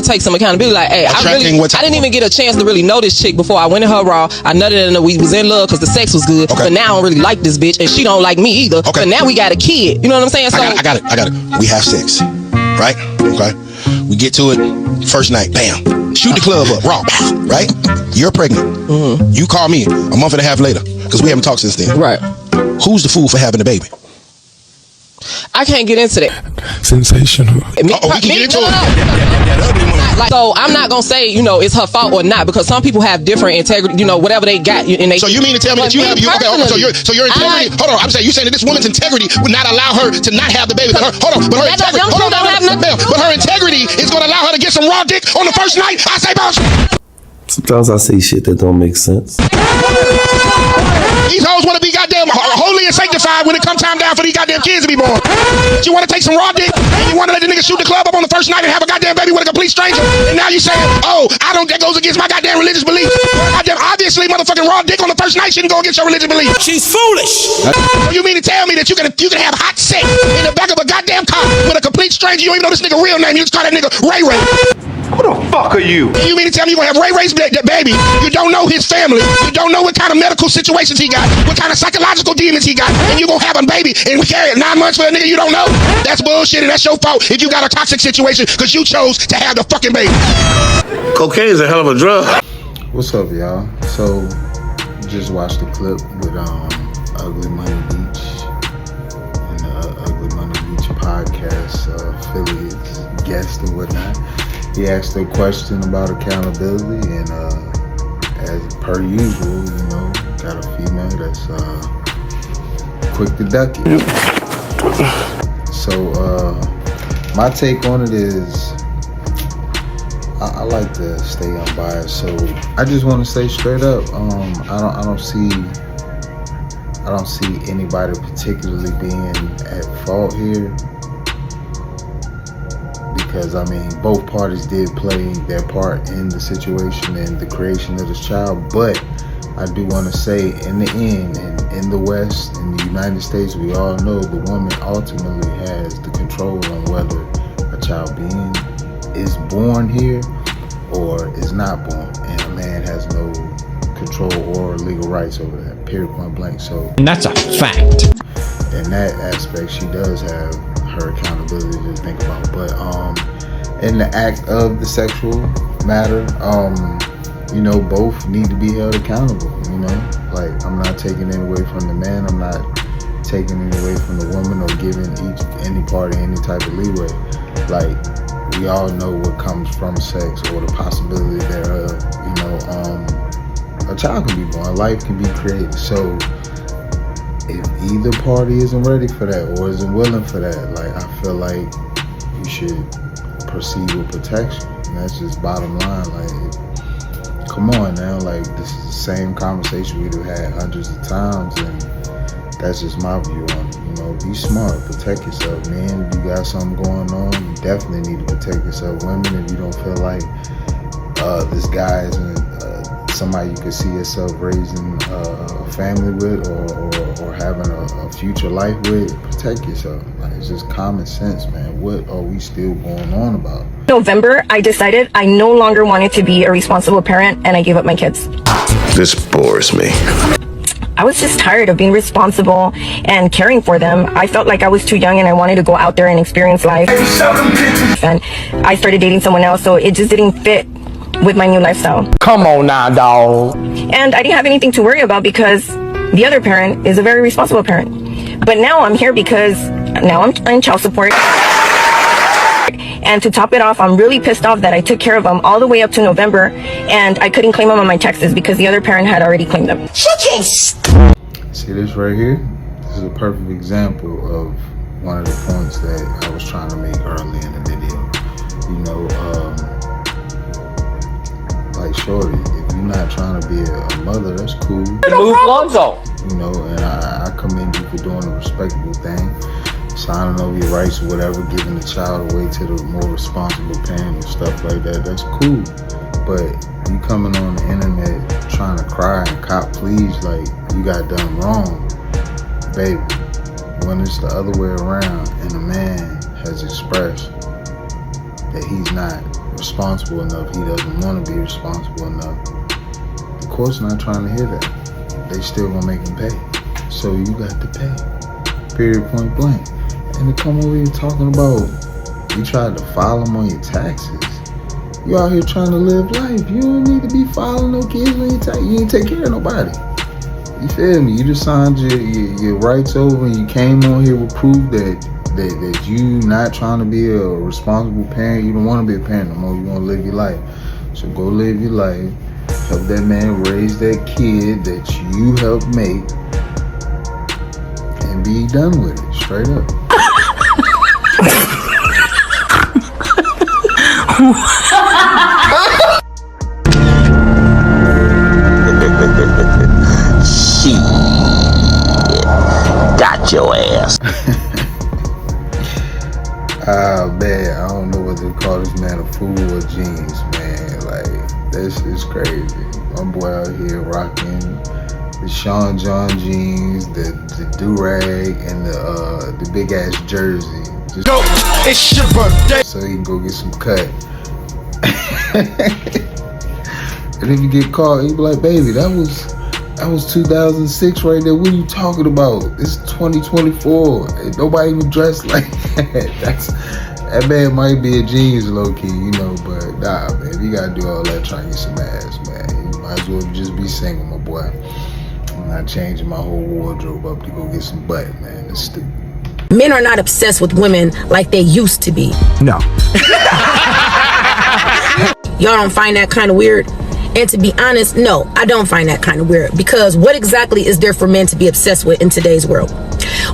take some accountability. Like, hey, I didn't even get a chance to really know this chick before I went in her raw. I nutted in her. We was in love because the sex was good. But now I don't really like this bitch, and she don't like me either. So now we got a kid. You know what I'm saying? So I got it. We have sex, right? Okay. We get to it. First night, bam. Shoot the club up, raw, right? You're pregnant. You call me a month and a half later because we haven't talked since then. Right. Who's the fool for having a baby? I can't get into that. Sensational. We can get into it. Like, so I'm not gonna say, you know, it's her fault or not, because some people have different integrity, you know, whatever they got. And they, so you mean to tell me that you have so your integrity? Hold on, I'm saying you saying that this woman's integrity would not allow her to not have the baby. But her integrity is gonna allow her to get some raw dick on the first night. I say, boss. Sometimes I say shit that don't make sense. These hoes want to be goddamn holy and sanctified when it comes time down for these goddamn kids to be born. You want to take some raw dick and you want to let the nigga shoot the club up on the first night and have a goddamn baby with a complete stranger. And now you saying, oh, that goes against my goddamn religious beliefs. Goddamn, obviously, motherfucking raw dick on the first night shouldn't go against your religious beliefs. She's foolish. You mean to tell me that you can have hot sex in the back of a goddamn car with a complete stranger? You don't even know this nigga real name. You just call that nigga Ray Ray. Who the fuck are you? You mean to tell me you're gonna have Ray Ray's baby? You don't know his family. You don't know what kind of medical situations he got, what kind of psychological demons he got, and you gonna have a baby and we carry it 9 months for a nigga you don't know? That's bullshit, and that's your fault if you got a toxic situation because you chose to have the fucking baby. Cocaine is a hell of a drug. What's up, y'all? So, just watched the clip with Ugly Money Beach and the Ugly Money Beach podcast affiliates, guests and whatnot. He asked a question about accountability, and as per usual, you know, got a female that's quick to duck it. So my take on it is I like to stay unbiased. So I just want to say straight up, I don't see anybody particularly being at fault here. Because, I mean, both parties did play their part in the situation and the creation of this child. But I do want to say, in the end, and in the West, in the United States, we all know the woman ultimately has the control on whether a child being is born here or is not born. And a man has no control or legal rights over that, period, point blank. So, and that's a fact. In that aspect, she does have her accountability to think about. But in the act of the sexual matter, you know, both need to be held accountable. You know, like, I'm not taking it away from the man, I'm not taking it away from the woman or giving any party any type of leeway. Like, we all know what comes from sex or the possibility thereof. You know, a child can be born, life can be created. So if either party isn't ready for that or isn't willing for that, like, I feel like you should proceed with protection. And that's just bottom line. Like, come on now, like, this is the same conversation we've had hundreds of times, and that's just my view on it. You know, be smart, protect yourself, man. If you got something going on, you definitely need to protect yourself. Women, if you don't feel like this guy isn't somebody you could see yourself raising a family with or having a future life with, protect yourself. Like, it's just common sense, man. What are we still going on about? November, I decided I no longer wanted to be a responsible parent, and I gave up my kids. This bores me. I was just tired of being responsible and caring for them. I felt like I was too young and I wanted to go out there and experience life. And I started dating someone else, so it just didn't fit with my new lifestyle. Come on now, dawg. And I didn't have anything to worry about because the other parent is a very responsible parent. But now I'm here because now I'm in child support. And to top it off, I'm really pissed off that I took care of them all the way up to November and I couldn't claim them on my taxes because the other parent had already claimed them. See this right here? This is a perfect example of one of the points that I was trying to make early in the video. You know, like, shorty, if you're not trying to be a mother, that's cool. Move Lonzo. You know, and I commend you for doing a respectable thing, signing over your rights or whatever, giving the child away to the more responsible parent and stuff like that. That's cool. But you coming on the internet trying to cry and cop pleas like you got done wrong, baby. When it's the other way around and a man has expressed that he's not responsible enough. He doesn't want to be responsible enough. The court's not trying to hear that. They still gonna make him pay. So you got to pay. Period, point blank. And to come over here talking about you tried to file them on your taxes. You out here trying to live life. You don't need to be filing no kids on your taxes. You ain't take care of nobody. You feel me? You just signed your rights over and you came on here with proof that you not trying to be a responsible parent. You don't want to be a parent no more. You want to live your life. So go live your life. Help that man raise that kid that you helped make and be done with it. Straight up. Shit. Got your ass. Ah, man, I don't know whether to call this man a fool or genius, man. Like, that shit's crazy. My boy out here rocking the Sean John jeans, the do-rag, and the big-ass jersey. Just Yo, it's your birthday. so he can go get some cut. And if you get caught, he be like, baby, that was 2006 right there. What are you talking about? It's 2024. Ain't nobody even dressed like that. That man might be a genius low-key, you know, but nah, man, you gotta do all that trying to get some ass, man. You might as well just be single, my boy. I'm not changing my whole wardrobe up to go get some butt, man. That's stupid. Men are not obsessed with women like they used to be. No. Y'all don't find that kind of weird? And to be honest, no, I don't find that kind of weird, because what exactly is there for men to be obsessed with in today's world?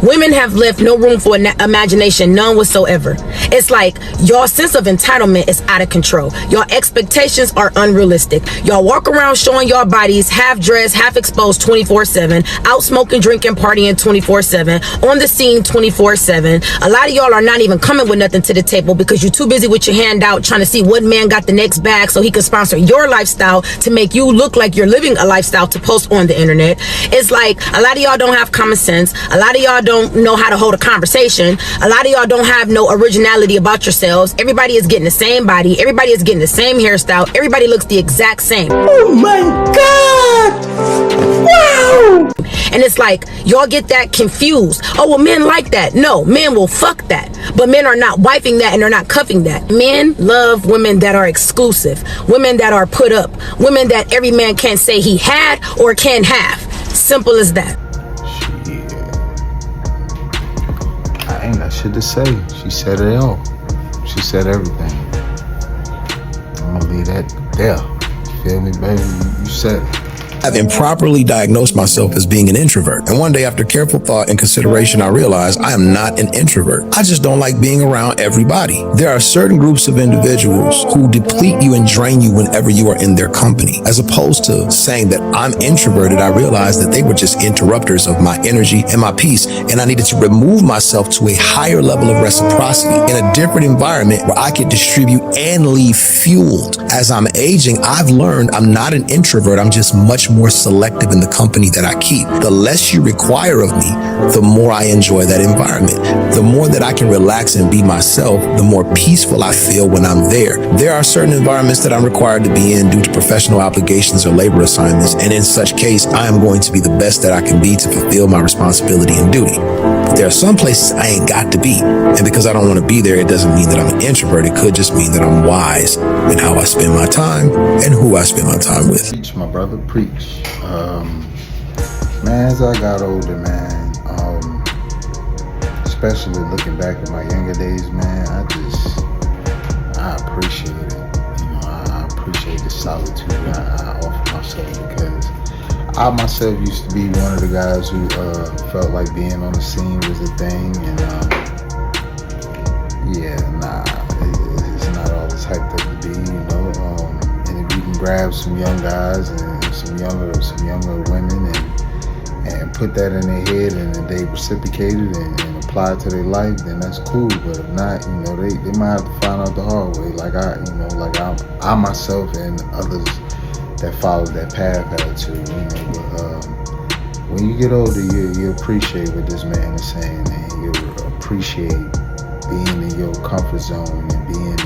Women have left no room for imagination, none whatsoever. It's like your sense of entitlement is out of control. Your expectations are unrealistic. Y'all walk around showing your bodies half dressed, half exposed 24/7, out smoking, drinking, partying 24/7, on the scene 24/7. A lot of y'all are not even coming with nothing to the table because you're too busy with your hand out trying to see what man got the next bag so he can sponsor your lifestyle to make you look like you're living a lifestyle to post on the internet. It's like a lot of y'all don't have common sense. A lot of y'all don't know how to hold a conversation. A lot of y'all don't have no originality about yourselves. Everybody is getting the same body. Everybody is getting the same hairstyle. Everybody looks the exact same. Oh my God! Wow! And it's like y'all get that confused. Oh, well, men like that. No, men will fuck that. But men are not wifing that and they're not cuffing that. Men love women that are exclusive, women that are put up, women that every man can't say he had or can have. Simple as that. I ain't got shit to say. She said it all. She said everything. I'm gonna leave that there. Feel me, baby? You said it. I've improperly diagnosed myself as being an introvert. And one day, after careful thought and consideration, I realized I am not an introvert. I just don't like being around everybody. There are certain groups of individuals who deplete you and drain you whenever you are in their company. As opposed to saying that I'm introverted, I realized that they were just interrupters of my energy and my peace. And I needed to remove myself to a higher level of reciprocity in a different environment where I could distribute and leave fueled. As I'm aging, I've learned I'm not an introvert. I'm just much more selective in the company that I keep. The less you require of me, the more I enjoy that environment. The more that I can relax and be myself, the more peaceful I feel when I'm there. There are certain environments that I'm required to be in due to professional obligations or labor assignments, and in such case, I am going to be the best that I can be to fulfill my responsibility and duty. But there are some places I ain't got to be, and because I don't want to be there, it doesn't mean that I'm an introvert. It could just mean that I'm wise in how I spend my time and who I spend my time with. Preach, my brother, preach. Man, as I got older, man, especially looking back at my younger days, man, I appreciate it. You know, I appreciate the solitude I offer myself, because I myself used to be one of the guys who felt like being on the scene was a thing, and it's not all as hyped up to be, you know. And if you can grab some young guys and some younger women and put that in their head and they reciprocate it and apply it to their life, then that's cool. But if not, you know, they might have to find out the hard way, like I myself and others that followed that path had to, you know. But when you get older, you appreciate what this man is saying, and you appreciate being in your comfort zone and being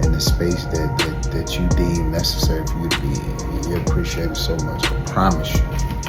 in the space that you deem necessary for you to be. You appreciate it so much. I promise you.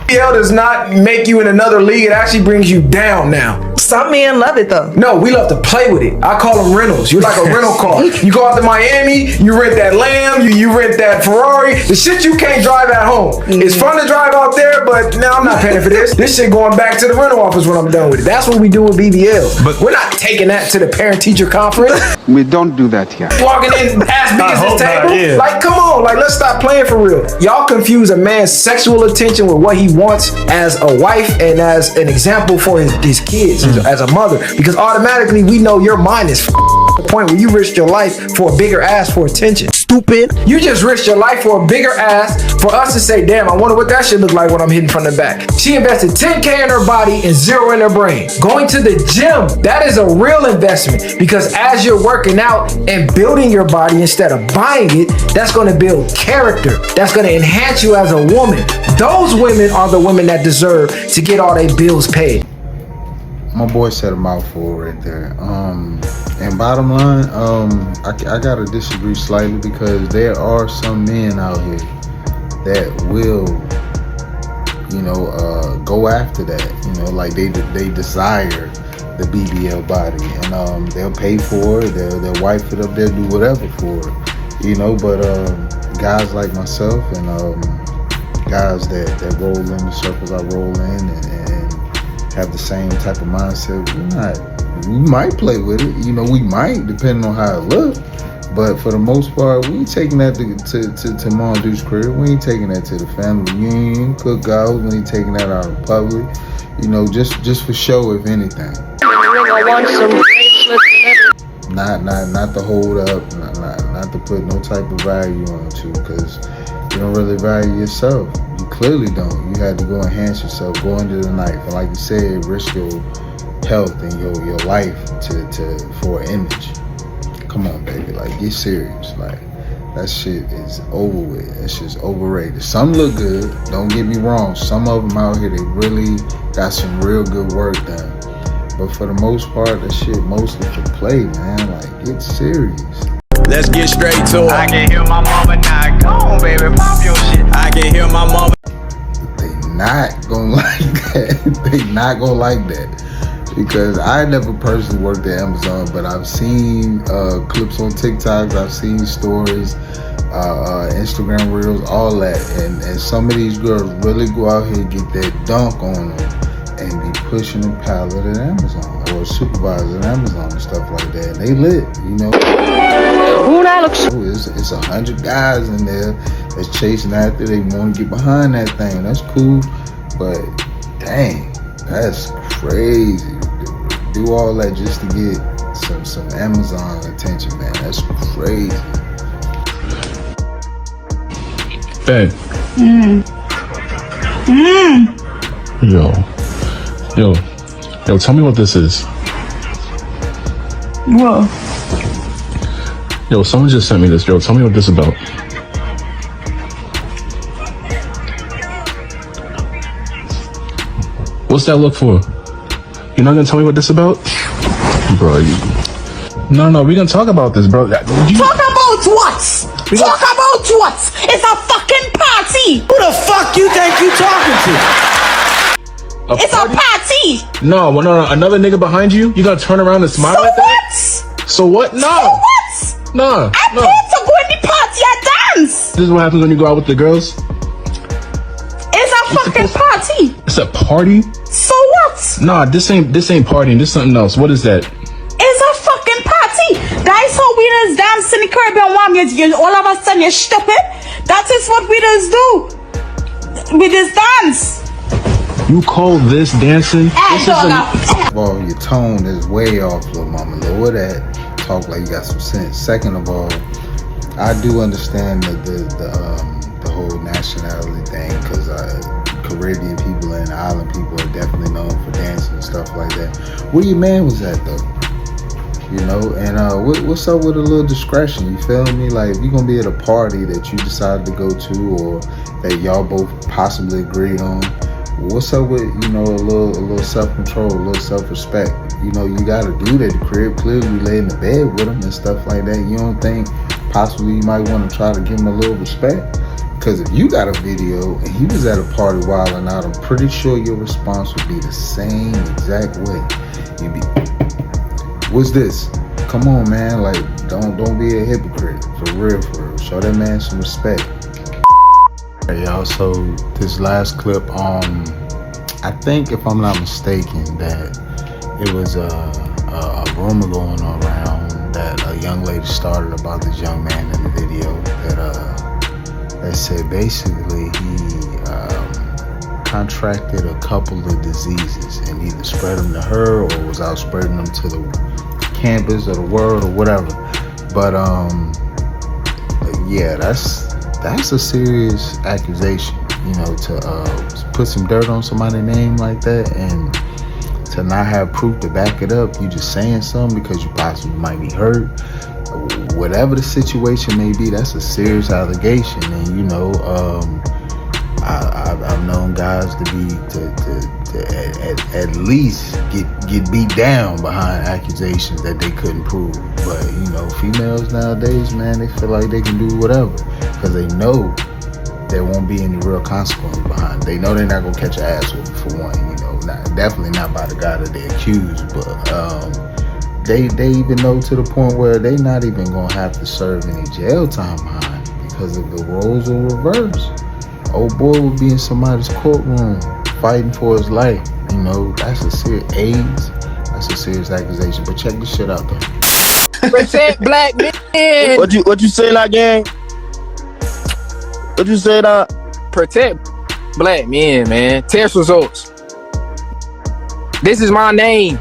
BBL does not make you in another league. It actually brings you down now. Some men love it though. No, we love to play with it. I call them rentals. You're like a rental car. You go out to Miami, you rent that Lamb, you rent that Ferrari. The shit you can't drive at home. It's fun to drive out there, but now I'm not paying for this. This shit going back to the rental office when I'm done with it. That's what we do with BBLs. But we're not taking that to the parent-teacher conference. We don't do that here. Walking in, ass big as this table. Yeah. Like, come on, like, let's stop playing for real. Y'all confuse a man's sexual attention with what he wants as a wife and as an example for his kids, as a mother. Because automatically we know your mind is the point where you risked your life for a bigger ass for attention. Stupid. You just risked your life for a bigger ass for us to say, damn, I wonder what that shit look like when I'm hitting from the back. She invested $10K in her body and $0 in her brain. Going to the gym, that is a real investment, because as you're working out and building your body instead of buying it, that's going to build character. That's going to enhance you as a woman. Those women are the women that deserve to get all their bills paid. My boy said a mouthful right there. And bottom line, I gotta disagree slightly, because there are some men out here that will, go after that. Like they desire the BBL body, and they'll pay for it. They'll wife it up. They'll do whatever for it. But guys like myself and guys that roll in the circles I roll in and have the same type of mindset, we might play with it. We might, depending on how it looks. But for the most part, we ain't taking that to Mom Deuce's crib. We ain't taking that to the family reunion, cookouts. We ain't taking that out in public. Just for show, if anything. Not to hold up, not to put no type of value on it, because you don't really value yourself. You clearly don't. You had to go enhance yourself, go into the knife, and like you said, risk your health and your life for an image. Come on, baby, like, get serious. Like, that shit is over with. That shit's overrated. Some look good, don't get me wrong. Some of them out here, they really got some real good work done. But for the most part, that shit mostly for play, man. Like, get serious. Let's get straight to it. I can hear my mama now. Go on, baby, pop your shit. I can hear my mama. They not gonna like that. They not gonna like that. Because I never personally worked at Amazon, but I've seen clips on TikToks, I've seen stories, Instagram reels, all that. And some of these girls really go out here and get that dunk on them and be pushing a pallet at Amazon or supervisor at Amazon and stuff like that. And they lit, Ooh, that looks. It's 100 guys in there that's chasing after. They want to get behind that thing. That's cool, but dang, that's crazy. Do all that just to get some Amazon attention, man. That's crazy. Babe. Yo, tell me what this is. Whoa. Yo, someone just sent me this. Yo, tell me what this is about. What's that look for? You're not gonna tell me what this is about? Bro, No, we gonna talk about this, bro. Talk about what? Talk about what? It's a fucking party. Who the fuck you think you talking to? It's a party. No, another nigga behind you? You gonna turn around and smile at that? So what? No. So what? No. I'm going to go in the party and dance. This is what happens when you go out with the girls? It's a fucking party. It's a party? So what? Nah, this ain't partying. This something else. What is that? It's a fucking party. Guys, how we just dance in the Caribbean warm. You all of a sudden you're stupid. That is what we just do. We just dance. You call this dancing? Well, your tone is way off, little mama. Lower that. Talk like you got some sense. Second of all, I do understand the whole nationality thing, because Caribbean people and island people are definitely known for dancing and stuff like that. Where your man was at though? And what's up with a little discretion? You feel me? Like, if you're gonna be at a party that you decided to go to, or that y'all both possibly agreed on, what's up with a little self-control, a little self-respect? You gotta do that. The crib, clearly we lay in the bed with them and stuff like that. You don't think possibly you might want to try to give him a little respect. Because if you got a video and he was at a party wilding out, I'm pretty sure your response would be the same exact way. You'd be, what's this? Come on, man. Like, don't be a hypocrite. For real. Show that man some respect. Hey, y'all, so this last clip, I think if I'm not mistaken that it was a rumor going around that a young lady started about this young man in the video that said basically he contracted a couple of diseases and either spread them to her or was out spreading them to the campus or the world or whatever. But yeah, that's a serious accusation, you know, to put some dirt on somebody's name like that and to not have proof to back it up. You just saying something because you possibly might be hurt. Whatever the situation may be, that's a serious allegation. And you know, I've known guys to at least get beat down behind accusations that they couldn't prove. But you know, females nowadays, man, they feel like they can do whatever because they know there won't be any real consequence behind it. They know they're not gonna catch an ass whooping for one. You know, definitely not by the guy that they accuse, but they even know to the point where they not even gonna have to serve any jail time behind it because if the roles are reversed, old boy would be in somebody's courtroom fighting for his life. You know, that's a serious AIDS. That's a serious accusation. But check this shit out though. Protect black men. What you say that, gang? What you say that? Protect black men, man. Test results. This is my name.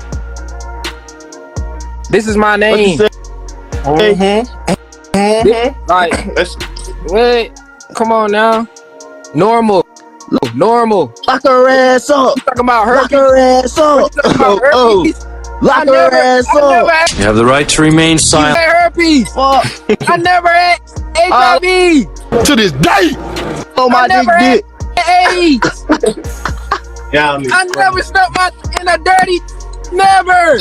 This is my name. Like, wait, come on now. Normal. Lock her ass up. You talking about herpes? Lock her ass up. Lock her ass up. You have the right to remain silent. Herpes. Fuck. I never had HIV. To this day. Oh, my dick. AIDS. Yeah, I never stuck my in a dirty. Never.